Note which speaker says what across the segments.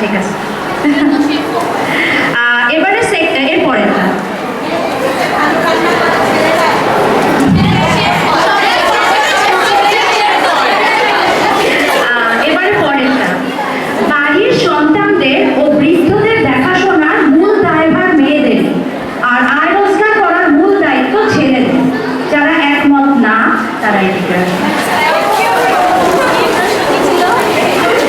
Speaker 1: ঠিক আছে। এবারে এর পরেরটা বাড়ির সন্তানদের ও বৃদ্ধদের দেখাশোনার মূল দায়ভার মেয়েদের, আর আয় রোজগার করার মূল দায়িত্ব ছেলেদের। যারা একমত না তারা এদিকে আসবে।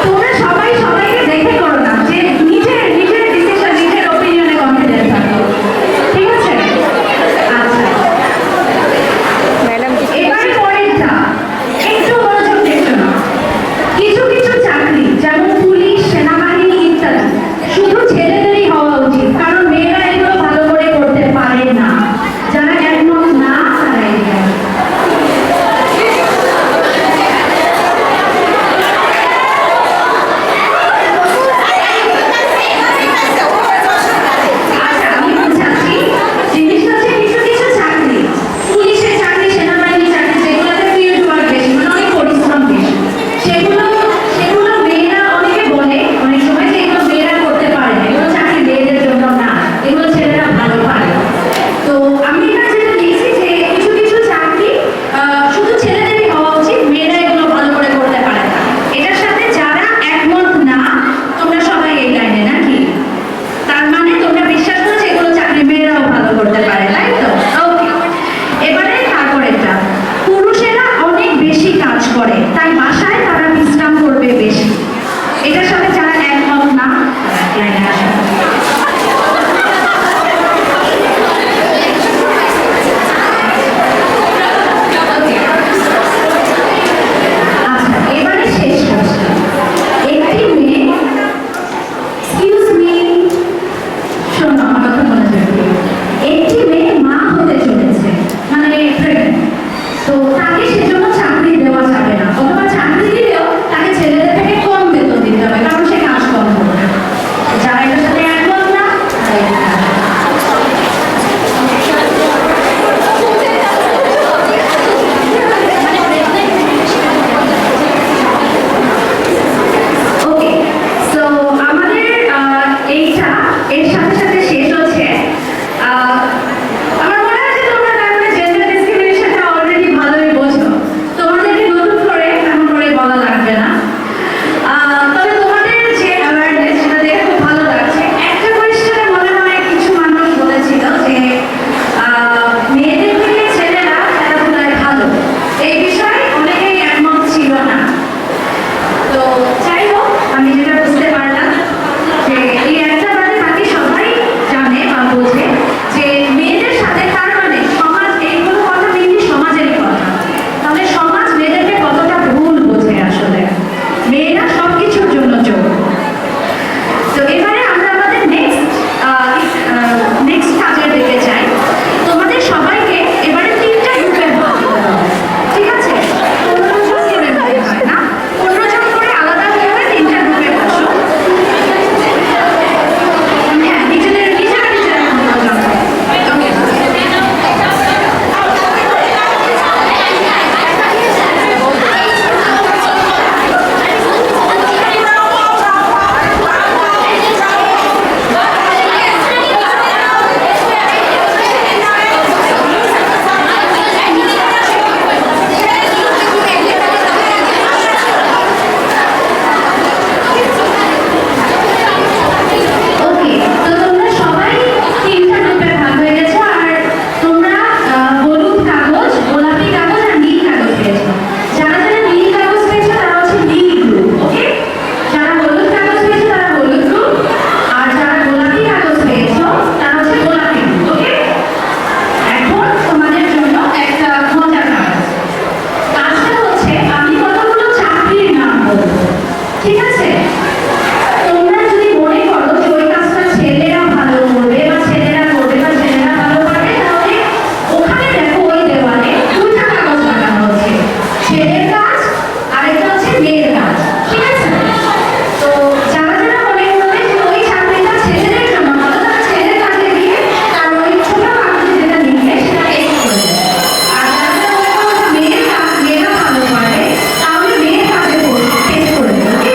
Speaker 1: তোমরা সবাই সবাইকে দেখে করো না, যে নিজের নিজের ডিসিশন, নিজের ওপিনিয়নে কনফিডেন্স থাকো, ঠিক আছে? আচ্ছা, এবারে পরেরটা একটু মনোযোগ দিয়ে শোনো। কিছু কিছু চাকরি যেমন পুলিশ, সেনাবাহিনী ইত্যাদি শুধু ছেলেদেরই হওয়া উচিত, কারণ মেয়েরা এগুলো ভালো করে করতে পারে না। যারা একমত না তারা এগিয়ে আসবে। আচ্ছা, আমি বুঝাচ্ছি। জিনিসটা হচ্ছে কিছু কিছু চাকরি, পুলিশের চাকরি, সেনাবাহিনীর চাকরি, যেগুলোতে ফিল্ড ওয়ার্ক বেশি, মানে অনেক পরিশ্রম বেশি, সেগুলো সেগুলো মেয়েরা অনেকে বলে অনেক সময় যে এগুলো মেয়েরা করতে পারে না, এগুলো চাকরি মেয়েদের জন্য না, এগুলো ছেলেরা ভালো পারে। তো আমি এটা যেটা লিখছি যে কিছু কিছু চাকরি শুধু ছেলেদেরই হওয়া উচিত, মেয়েরা এগুলো ভালো করে করতে পারে না। এটার সাথে যারা একমত না তোমরা সবাই এই লাইনে, নাকি? তার মানে তোমরা বিশ্বাস করো যে এগুলো চাকরি মেয়েরাও ভালো করতে পারে, তাই তো? ওকে, এবারে তারপরেরটা, পুরুষেরা অনেক বেশি কাজ করে, তাই বাসায় তারা বিশ্রাম করবে বেশি। এটার সাথে যারা একমত না তারা এক লাইনে আসে। আচ্ছা, এবারে শেষ প্রশ্ন। একটি মেয়ে, এক্সকিউজ মি, শোনো আমার কথা মনোযোগ দিয়ে। একটি মেয়ে মা হতে চলেছে, মানে প্রেগনেন্ট, তো তাকে সেজন্য চাকরি দেওয়া যাবে না, অথবা চাকরি দিলেও তাকে ছেলেদের থেকে কম বেতন দিতে হবে, কারণ সে কাজ কম করবে। যারা এটার সাথে একমত না তারা এগিয়ে আসবে। ওকে, সো আমাদের এইটা এর সাথে সাথে শেষ হচ্ছে। আমার মনে হয় যে তোমরা তার মানে জেন্ডার ডিসক্রিমিনেশনটা অলরেডি ভালোই বোঝো, তোমাদেরকে নতুন করে এমন করে বলা লাগবে না। তবে তোমাদের যে অ্যাওয়ারনেস, সেটা দেখে খুব ভালো লাগছে। একটা কোয়েশ্চেনে মনে হয় কিছু মানুষ বলেছিল যে মেয়েদের থেকে ছেলেরা খেলাধুলায় ভালো, এই বিষয়ে অনেকেই একমত ছিল না। তো যাই হোক, আমি যেটা বুঝতে পারলাম যে এই একটা বাদে বাকি সবাই জানে বা বোঝে যে মেয়েদের সাথে, তার মানে সমাজ, এইগুলো কথা মেনলি সমাজেরই কথা। তাহলে সমাজ মেয়েদেরকে কতটা ভুল বোঝে আসলে। মেয়েরা সব কিছুর জন্য যোগ্য। তো এবারে আমরা আমাদের নেক্সট কাজের দিকে যাই। তোমাদের সবাইকে এবারে 3টা গ্রুপে ভাগ দিতে হবে, ঠিক আছে? 15 জন করে ভাগ হয় না, 15 জন করে আলাদা হয়ে 3টা গ্রুপে বসো। হ্যাঁ, নিজেরা নিজেরা 15 জন। ওকে, তো তোমরা সবাই 3টা গ্রুপে ভাগ হয়ে গেছো, আর তোমরা হলুদ কাগজ, গোলাপি কাগজ আর নীল কাগজ পেয়েছো। যারা যারা নীল কাগজ পেয়েছো তারা হচ্ছে নীল গ্রুপ, ওকে? যারা হলুদ কাগজ পেয়েছো তারা হলুদ গ্রুপ, আর যারা গোলাপি কাগজ পেয়েছো তারা হচ্ছে গোলাপি গ্রুপ, ওকে? এখন তোমাদের জন্য একটা মজার কাজ আছে। কাজটা হচ্ছে আমি কতগুলো চাকরির নাম বলবো, ঠিক আছে? তোমরা যদি মনে করো যে ওই কাজটা ছেলেরা ভালো করবে বা ছেলেরা করবে বা ছেলেরা ভালো পারবে, তাহলে ওখানে দেখো ওই দেওয়ালে 2টা কাগজ লাগানো হচ্ছে, ছেলের কাজ আর একটা হচ্ছে মেয়ের কাজ, ঠিক আছে? তো যারা যারা মনে করবে যে ওই চাকরিটা ছেলেদের জন্য ভালো, তারা ছেলের কাজে গিয়ে তার ওই ছোট কাগজে যেটা লিখবে সেটা টেক্সট করে দেবে। আর যারা যারা মনে করো যে মেয়ের কাজ, মেয়েরা ভালো পারে, তাহলে মেয়ের কাজে টেক্সট করে দেবে, ওকে?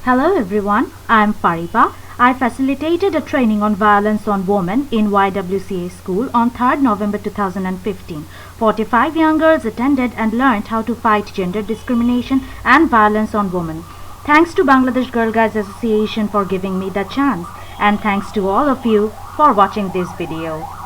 Speaker 2: Hello everyone, I am Fariba. I facilitated a training on violence on women in YWCA school on 3rd November 2015. 45 young girls attended and learned how to fight gender discrimination and violence on women. Thanks to Bangladesh Girl Guides Association for giving me the chance, and thanks to all of you for watching this video.